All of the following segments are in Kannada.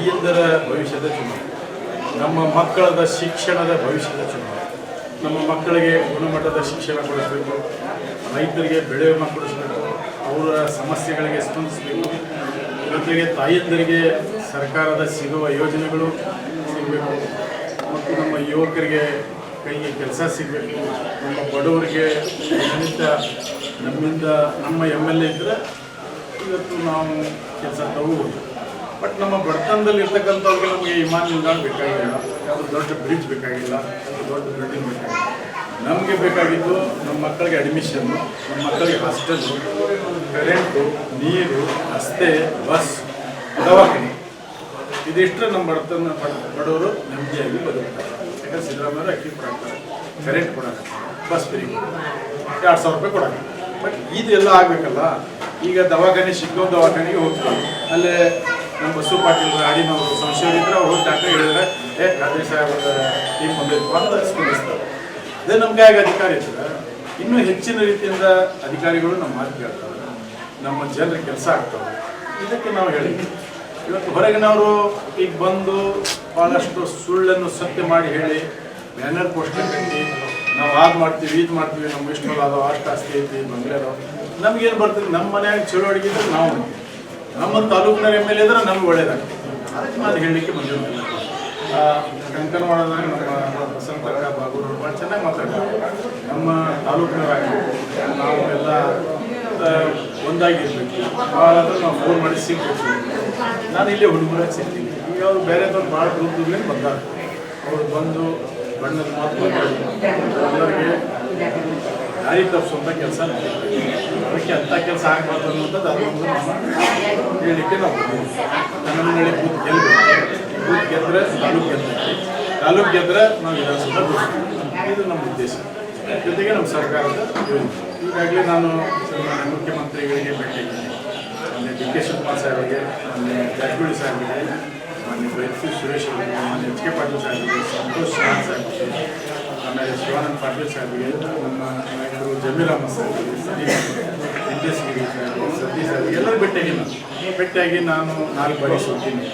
ತಾಯಿಯಂದರ ಭವಿಷ್ಯದ ಚುನಾವಣೆ, ನಮ್ಮ ಮಕ್ಕಳದ ಶಿಕ್ಷಣದ ಭವಿಷ್ಯದ ಚುನಾವಣೆ. ನಮ್ಮ ಮಕ್ಕಳಿಗೆ ಗುಣಮಟ್ಟದ ಶಿಕ್ಷಣ ಕೊಡಿಸಬೇಕು, ರೈತರಿಗೆ ಬೆಳೆ ವಿಮೆ ಕೊಡಿಸಬೇಕು, ಅವರ ಸಮಸ್ಯೆಗಳಿಗೆ ಸ್ಪಂದಿಸಬೇಕು, ಜೊತೆಗೆ ತಾಯಿಯಂದರಿಗೆ ಸರ್ಕಾರದ ಸಿಗುವ ಯೋಜನೆಗಳು ಸಿಗಬೇಕು, ಮತ್ತು ನಮ್ಮ ಯುವಕರಿಗೆ ಕೈಗೆ ಕೆಲಸ ಸಿಗಬೇಕು, ನಮ್ಮ ಬಡವರಿಗೆ ದಿನನಿತ್ಯ ನಮ್ಮ ಎಮ್.ಎಲ್.ಎ ಇದ್ದರೆ ಇವತ್ತು ನಾವು ಕೆಲಸ ತಗೋಬೋದು. ಬಟ್ ನಮ್ಮ ಬಡತನದಲ್ಲಿ ಇರ್ತಕ್ಕಂಥವ್ರಿಗೆ ನಮಗೆ ವಿಮಾನ ನಿಲ್ದಾಣ ಬೇಕಾಗಿಲ್ಲ, ಯಾವುದೋ ದೊಡ್ಡ ಬ್ರಿಡ್ಜ್ ಬೇಕಾಗಿಲ್ಲ, ದೊಡ್ಡ ಬಿಲ್ಡಿಂಗ್ ಬೇಕಾಗಿಲ್ಲ. ನಮಗೆ ಬೇಕಾಗಿದ್ದು ನಮ್ಮ ಮಕ್ಕಳಿಗೆ ಅಡ್ಮಿಷನ್ನು, ನಮ್ಮ ಮಕ್ಕಳಿಗೆ ಹಾಸ್ಟೆಲ್ಲು, ಕರೆಂಟು, ನೀರು, ರಸ್ತೆ, ಬಸ್, ದವಾಖಾನೆ. ಇದಿಷ್ಟೇ ನಮ್ಮ ಬಡವರು ನೆಮ್ಮದಿಯಾಗಿ ಬದುಕ್ತಾರೆ. ಯಾಕಂದ್ರೆ ಸಿದ್ದರಾಮಯ್ಯ ಅಕ್ಕಿ ಕೊಡಾಕ್ತಾರೆ, ಕರೆಂಟ್ ಕೊಡಾಕ್ತಾರೆ, ಬಸ್ ಫ್ರೀ 2,000 ರೂಪಾಯಿ ಕೊಡಾಕ್ತಾರೆ. ಬಟ್ ಇದೆಲ್ಲ ಆಗಬೇಕಲ್ಲ. ಈಗ ದವಾಖಾನೆ ಸಿಕ್ಕೋ ದವಾಖಾನೆಗೆ ಹೋಗ್ತೀವಿ, ಅಲ್ಲೇ ನಮ್ಮ ಬಸ್ಸು ಪಾಟೀಲ್ ಆಡಿನವರು ಸಂಶಯರಿದ್ರೆ ಅವ್ರು ಹೋಗಿ ಡಾಕ್ಟರ್ ಹೇಳಿದ್ರೆ ಖಾದ್ರಿ ಸಾಹೇಬರ ಟೀಮ್ ಬಂದಿತ್ತು ಅಂತ ಸ್ಪಂದಿಸ್ತಾರೆ. ಅದೇ ನಮ್ಗೆ ಆಗ ಅಧಿಕಾರ ಇರ್ತದೆ, ಇನ್ನೂ ಹೆಚ್ಚಿನ ರೀತಿಯಿಂದ ಅಧಿಕಾರಿಗಳು ನಮ್ಮ ಮಾತು ಕೇಳ್ತಾರೆ, ನಮ್ಮ ಜನರ ಕೆಲಸ ಆಗ್ತವೆ. ಇದಕ್ಕೆ ನಾವು ಹೇಳಿದ್ವಿ. ಇವತ್ತು ಹೊರಗಿನವರು ಈಗ ಬಂದು ಭಾಳಷ್ಟು ಸುಳ್ಳನ್ನು ಸತ್ಯ ಮಾಡಿ ಹೇಳಿ ಬ್ಯಾನರ್ ಪೋಸ್ಟರ್ ಕಟ್ಟಿ ನಾವು ಅದು ಮಾಡ್ತೀವಿ, ಇದು ಮಾಡ್ತೀವಿ, ನಮ್ಮ ಇಷ್ಟಲ್ಲ ಅದಾವ, ಅಷ್ಟು ಆಸ್ತಿ ಐತಿ, ಬಂಗ್ಲೆ ಅದಾವ. ನಮಗೇನು ಬರ್ತದೆ, ನಮ್ಮ ಮನ್ಯಾಗ ಚಲೋ ಅಡುಗಿದ್ರೆ ನಾವು ನಮ್ಮ ತಾಲೂಕಿನ ಎಮ್.ಎಲ್.ಎ ಇದ್ರೆ ನಮ್ಗೆ ಒಳ್ಳೇದಾಗ್ತದೆ. ಅದಕ್ಕೆ ನಾನು ಹೇಳಲಿಕ್ಕೆ ಬಂದಿರ್ತೀನಿ. ಕಂಕನವಾಡದಾಗ ನಮ್ಮ ಬಸಂತಕ್ಕ ಬಾಗೂರು ಭಾಳ ಚೆನ್ನಾಗಿ ಮಾತಾಡ್ತಾರೆ. ನಮ್ಮ ತಾಲೂಕಿನವರಾಗಿ ನಾವು ಎಲ್ಲ ಒಂದಾಗಿರ್ಬೇಕು, ಭಾಳ ಅಂದ್ರೆ ನಾವು ಫೋನ್ ಮಾಡಿ ಸಿಗ್ಬೇಕು. ನಾನು ಇಲ್ಲೇ ಹುಡುಗರಾಗಿ ಸಿಗ್ತೀನಿ. ಈಗ ಅವರು ಬೇರೆದವ್ರು ಭಾಳ ದೂರದಿಂದ ಬಂದಾರೆ. ಅವರು ಬಂದು ಬಣ್ಣದ ಮಾತು ಎಲ್ಲರಿಗೆ ದಾರಿ ತಪ್ಪಿಸುವಂಥ ಕೆಲಸ ಅದಕ್ಕೆ ಅಂಥ ಕೆಲಸ ಆಗಬಾರ್ದು ಅನ್ನೋಂಥದ್ದು ಅದೊಂದು ನಮ್ಮ ಹೇಳಲಿಕ್ಕೆ ನಾವು ನಮ್ಮ ಹೇಳಿ ಬೂತ್ ಗೆಲ್ಲಬೇಕು. ಬೂತ್ ಗೆದ್ದರೆ ತಾಲೂಕು ಗೆದ್ದರೆ ನಾವು ವಿಧಾನಸಭೆ ಗೆಲ್ತೀವಿ. ಇದು ನಮ್ಮ ಉದ್ದೇಶ. ಜೊತೆಗೆ ನಮ್ಮ ಸರ್ಕಾರದ ಯೋಜನೆ. ಈಗಾಗಲೇ ನಾನು ಮುಖ್ಯಮಂತ್ರಿಗಳಿಗೆ ಭೇಟಿಯಾಗಿದ್ದೀನಿ. ಮೊನ್ನೆ ಡಿ.ಕೆ. ಶಿವಕುಮಾರ್ ಸಾಹೇಬರಿಗೆ, ಮೊನ್ನೆ ಜಾರಕಿಹೊಳಿ ಸಾಹೇಬರಿಗೆ, ಮೊನ್ನೆ ಬೈರತಿ ಸುರೇಶ್ ಅವರಿಗೆ, ಮೊನ್ನೆ ಎಚ್.ಕೆ. ಪಾಟೀಲ್ ಸಾಹೇಬರಿಗೆ, ಸಂತೋಷ್ ಸಾಹೇಬರಿಗೆ, ಆಮೇಲೆ ಶಿವಾನಂದ ಪಾಟೀಲ್ ಸಾಹೇಬರಿಗೆ, ನಮ್ಮ ನಾಯಕರು ಜಮೀರ್ ಅಹಮದ್ ಸಾಹೇಬರಿಗೆ, ಸತೀಶ್ ಸಾಹೇಬರಿಗೆ ಎಲ್ಲರೂ ಭೇಟಿಯಾಗಿ ನಾನು 4 ಬಾರಿ ಸೋತೀನಿ.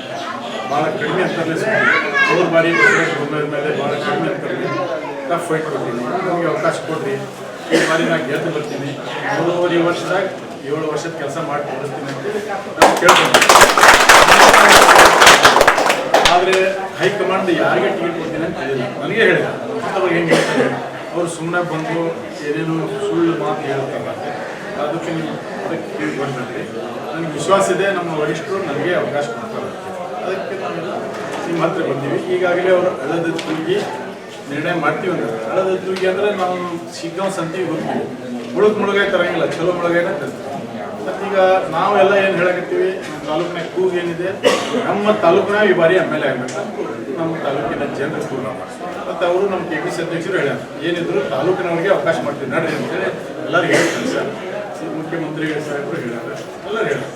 ಭಾಳ ಕಡಿಮೆ ಅಂತಲೇ ಸೋತೀನಿ. 3 ಬಾರಿ ಗುಂಬೈರ ಮೇಲೆ ಭಾಳ ಕಡಿಮೆ ಅಂತಲೇ ಟಫ್ ಫೈಟ್ ಕೊಡ್ತೀನಿ. ನಮಗೆ ಅವಕಾಶ ಕೊಡ್ರಿ, ಈ ಬಾರಿ ನಾನು ಗೆದ್ದು ಬರ್ತೀನಿ. 3.5 ವರ್ಷದಾಗ 7 ವರ್ಷದ ಕೆಲಸ ಮಾಡಿ ತೋರಿಸ್ತೀನಿ ಅಂತೇಳಿ ನಾನು ಕೇಳ್ತೀನಿ. ಆದರೆ ಹೈಕಮಾಂಡ್ ಯಾರಿಗೆ ಟಿಕೆಟ್ ಕೊಡ್ತೀನಿ ಅಂತ ಹೇಳಿಲ್ಲ, ನನಗೆ ಹೇಳಿಲ್ಲ. ಅವ್ರಿಗೆ ಹೆಂಗೆ ಹೇಳ್ತಾರೆ, ಅವರು ಸುಮ್ಮನೆ ಬಂದು ಏನೇನು ಸುಳ್ಳು ಮಾತು ಹೇಳ್ತಾರೆ. ಅದಕ್ಕೆ ನೀವು ಕಿವಿ ಬಂದ್ರಿ. ನನಗೆ ವಿಶ್ವಾಸ ಇದೆ, ನಮ್ಮ ವರಿಷ್ಠರು ನನಗೆ ಅವಕಾಶ ಕೊಡ್ತಾರೆ. ಅದಕ್ಕೆ ನಾವೆಲ್ಲ ನಿಮ್ಮ ಹತ್ರ ಬಂದೀವಿ. ಈಗಾಗಲೇ ಅವರು ಹಳದ ತುಗಿ ನಿರ್ಣಯ ಮಾಡ್ತೀವಿ ಅಂದ್ರೆ, ಹಳದ ತುಗಿ ಅಂದರೆ ನಾವು ಶಿಗ್ಗಾಂವ್ ಸಂತಿಗೆ ಹೋಗ್ತೀವಿ, ಮುಳುಗಾಯಿ ತರಂಗಿಲ್ಲ, ಚಲೋ ಮುಳುಗಾಯಿನ ತರ್ತೀವಿ. ಮತ್ತೀಗ ನಾವೆಲ್ಲ ಏನು ಹೇಳಕತ್ತೀವಿ, ನಮ್ಮ ತಾಲೂಕಿನ ಕೂಗು ಏನಿದೆ, ನಮ್ಮ ತಾಲೂಕಿನಾಗ ಈ ಬಾರಿ ಎಮ್.ಎಲ್.ಎ ಆಗಬೇಕು, ನಮ್ಮ ತಾಲೂಕಿನ ಜನರು ಕೂಗ. ಮತ್ತು ಅವರು ನಮ್ಮ KPC ಅಧ್ಯಕ್ಷರು ಹೇಳ್ಯಾರ, ಏನಿದ್ರು ತಾಲೂಕಿನವ್ರಿಗೆ ಅವಕಾಶ ಮಾಡ್ತೀವಿ ನಡ್ರಿ ಅಂತೇಳಿ ಎಲ್ಲರಿಗೂ ಹೇಳ್ತಾರೆ. ಸರ್ ಮುಖ್ಯಮಂತ್ರಿಗಳ ಸಾಹೇಬರು ಹೇಳ್ಯಾರ, ಎಲ್ಲರೂ ಹೇಳ್ಯಾರ.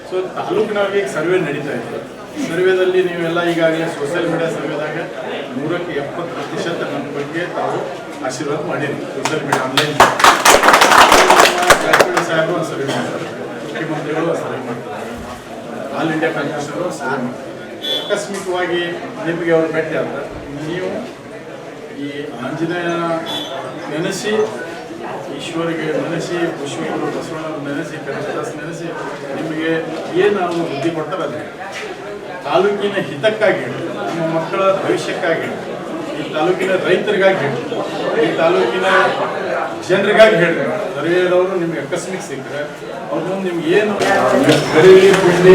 ಸೊ ತಾಲೂಕಿನವ್ರಿಗೆ ಈಗ ಸರ್ವೆ ನಡೀತಾ ಇದೆ. ಸರ್ವೆದಲ್ಲಿ ನೀವೆಲ್ಲ ಈಗಾಗಲೇ ಸೋಷಿಯಲ್ ಮೀಡಿಯಾ ಸರ್ವೆದಾಗ 170% ನನ್ನ ಬಗ್ಗೆ ತಾವು ಆಶೀರ್ವಾದ ಮಾಡಿರಿ. ಸೋಷಿಯಲ್ ಮೀಡಿಯಾ ಆನ್ಲೈನ್ ಜಾರಕಿಹೊಳಿ ಸಾಹೇಬರು ಒಂದು ಸರ್ವೆ ಮಾಡ್ತಾರೆ, ಮುಖ್ಯಮಂತ್ರಿಗಳು ಒಂದು ಸರ್ವೆ ಮಾಡ್ತಾರೆ, ಆಲ್ ಇಂಡಿಯಾ ಕನ್ವೆನ್ಷನ್ ಸರ್ವೆ ಮಾಡ್ತಾರೆ. ಆಕಸ್ಮಿಕವಾಗಿ ನಿಮಗೆ ಅವರು ಭೇಟಿ ಆದ್ರೆ ನೀವು ಈ ಆಂಜನೇಯನ ನೆನೆಸಿ, ಈಶ್ವರಿಗೆ ನೆನೆಸಿ, ವಿಶ್ವಗುರು ಬಸವಣ್ಣವ್ರು ನೆನೆಸಿ, ಕನಕದಾಸ್ ನೆನೆಸಿ, ನಿಮಗೆ ಏನು ಅವರು ಬುದ್ಧಿ ಕೊಡ್ತಾರೆ ಅದೇ ತಾಲೂಕಿನ ಹಿತಕ್ಕಾಗಿ ಹೇಳಿ, ನಿಮ್ಮ ಮಕ್ಕಳ ಭವಿಷ್ಯಕ್ಕಾಗಿ ಹೇಳಿ, ಈ ತಾಲೂಕಿನ ರೈತರಿಗಾಗಿ ಹೇಳಿ, ಈ ತಾಲೂಕಿನ ಜನರಿಗಾಗಿ ಹೇಳಿ. ಸರ್ವೇದವರು ನಿಮ್ಗೆ ಅಕಸ್ಮಿಕ್ ಸಿಕ್ಕರೆ ಅವ್ರ ಮುಂದೆ ನಿಮ್ಗೆ ಏನು ಖರೀದಿ ಪಿಂಡಿ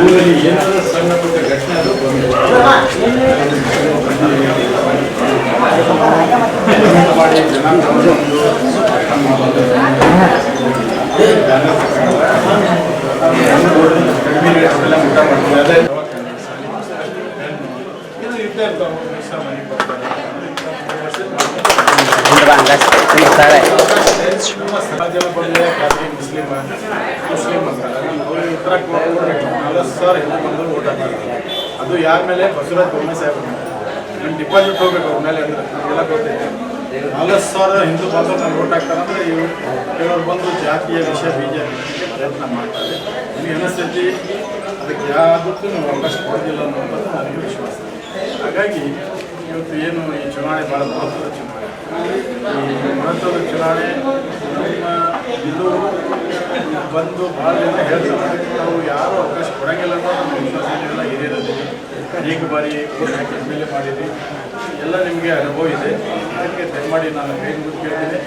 ಊರಲ್ಲಿ ಏನಾದರೂ ಸಣ್ಣ ಪುಟ್ಟ ಘಟನೆ ಅದು ಮಾಡಿ ಜನಾಂಗ ಕಡಿಮೆ ರೇಟ್ಗೆಲ್ಲ ಊಟ ಮಾಡ್ತೀವಿ. ಅದೇ ಇದು ಇದ್ದೇ ಇರ್ತಾವೆ. ಸಮಾಜದ ಬಂದರೆ ಖಾಸಗಿ ಮುಸ್ಲಿಂ ಅಂತಾರೆ, ಅವರು ಉತ್ತರ 40,000 ಹಿಂದೂ ಬಂದವರು ಓಟ್ ಹಾಕ್ತಾರೆ. ಅದು ಯಾರ ಮೇಲೆ? ಬಸವರಾಜ ಬೊಮ್ಮಾಯಿ ಸಾಹೇಬ್. ನನ್ನ ಡಿಪಾಸಿಟ್ ಹೋಗ್ಬೇಕು ಅವ್ರ ಮೇಲೆ ಅಂದರೆ ನಮಗೆಲ್ಲ ಗೊತ್ತೈತೆ. 40,000 ಹಿಂದೂ ಬಂದವರು ನಾನು ಓಟ್ ಹಾಕ್ತಾರೆ ಅಂದರೆ ಇವರು ಕೆಲವರು ಬಂದು ಜಾತಿಯ ವಿಷಯ ಬೀಜ ಪ್ರಯತ್ನ ಮಾಡ್ತಾರೆ. ನಿಮಗೆ ಅನಿಸ್ತೈತಿ ಅದಕ್ಕೆ ಯಾವುದಕ್ಕೂ ನಾವು ಅವಕಾಶ ಕೊಡೋದಿಲ್ಲ ಅನ್ನೋದು ನನಗೆ ವಿಶ್ವಾಸ. ಹಾಗಾಗಿ ಇವತ್ತು ಏನು ಈ ಚುನಾವಣೆ ಭಾಳ ಮಹತ್ವದ ಚುನಾವಣೆ. ಈ ಮಹತ್ವದ ಚುನಾವಣೆ ನಮ್ಮ ಇದು ಬಂದು ಭಾಳ ಜನ ಹೇಳ್ತಾರೆ ನಾವು ಯಾರೂ ಅವಕಾಶ ಕೊಡೋಂಗಿಲ್ಲ ಅನ್ನೋದು ನಮ್ಮ ವಿಶ್ವಾಸ ಏನಿಲ್ಲ. ಹಿರಿಯರಲ್ಲಿ ಅನೇಕ ಬಾರಿ ಓಟ್ ಹಾಕಿ ಮೇಲೆ ಮಾಡಿದ್ವಿ, ಎಲ್ಲ ನಿಮಗೆ ಅನುಭವ ಇದೆ. ಅದಕ್ಕೆ ದಯಮಾಡಿ ನಾನು ಕೈ ಮುಗಿದು ಕೇಳ್ತೀನಿ,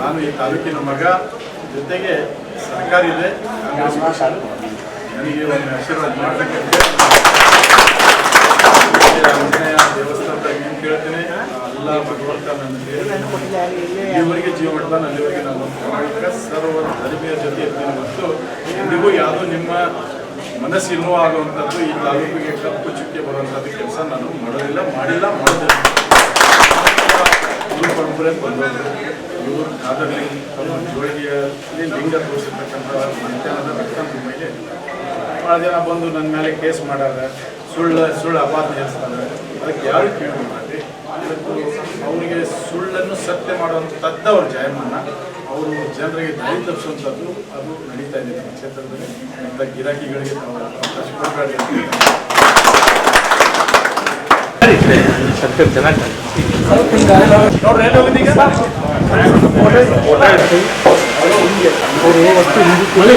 ನಾನು ಈ ತಾಲೂಕಿನ ಮಗ, ಜೊತೆಗೆ ಸರ್ಕಾರ ಇದೆ, ಕಾಂಗ್ರೆಸ್ ಪಕ್ಷ ನನಗೆ ಒಂದು ಆಶೀರ್ವಾದ ಮಾಡಬೇಕಂತೆ ಆಂಜನೇಯ ದೇವಸ್ಥಾನದಾಗ ಏನು ಕೇಳ್ತೇನೆ, ಎಲ್ಲ ಭಗವಂತ ನನ್ನ ಇಲ್ಲಿವರೆಗೆ ಜೀವ ಮಾಡ್ತಾನೆ, ಅಲ್ಲಿವರೆಗೆ ನಾನು ಪ್ರಾಮಾಣಿಕ ಸರ್ವ ಧರ್ಮೀಯ ಜೊತೆ ಇರ್ತೀನಿ. ಮತ್ತು ಇಂದಿಗೂ ಯಾವುದೋ ನಿಮ್ಮ ಮನಸ್ಸು ಇನ್ನೂ ಆಗುವಂಥದ್ದು ಈ ತಾಲೂಕಿಗೆ ಕಪ್ಪು ಚುಕ್ಕೆ ಬರುವಂಥದ್ದು ಕೆಲಸ ನಾನು ಮಾಡೋದಿಲ್ಲ, ಮಾಡೋದಿಲ್ಲ. ಇವ್ರ ಪರಂಪರೆ ಬಂದವರು ಇವರು ಅದರಲ್ಲಿ ತಮ್ಮ ಜೋಳಿಗೆಯಲ್ಲಿ ಲಿಂಗ ತೋರಿಸಿರ್ತಕ್ಕಂಥ ಮಧ್ಯಾಹ್ನದ ರಕ್ತ ಮೇಲೆ ಭಾಳ ಜನ ಬಂದು ನನ್ನ ಮೇಲೆ ಕೇಸ್ ಮಾಡಾರ, ಸುಳ್ಳು ಅಪಾದ ಹೇಳ್ತಾರೆ. ಅದಕ್ಕೆ ಯಾರು ಕೇಳಬೇಡಿ. ಇವತ್ತು ಅವರಿಗೆ ಸುಳ್ಳನ್ನು ಸತ್ಯ ಮಾಡುವಂಥದ್ದು ಅವ್ರ ಜಾಯಮಾನ. ಅವರು ಜನರಿಗೆ ದಾರಿ ತಪ್ಪಿಸುವಂಥದ್ದು ಅದು ನಡೀತಾ ಇದೆ ನಮ್ಮ ಕ್ಷೇತ್ರದಲ್ಲಿ. ಅಂತ ಗಿರಾಕಿಗಳಿಗೆ ನಾವು ಅವಕಾಶ ಕೊಡಬೇಡಿ. ನೋಡ್ರಿ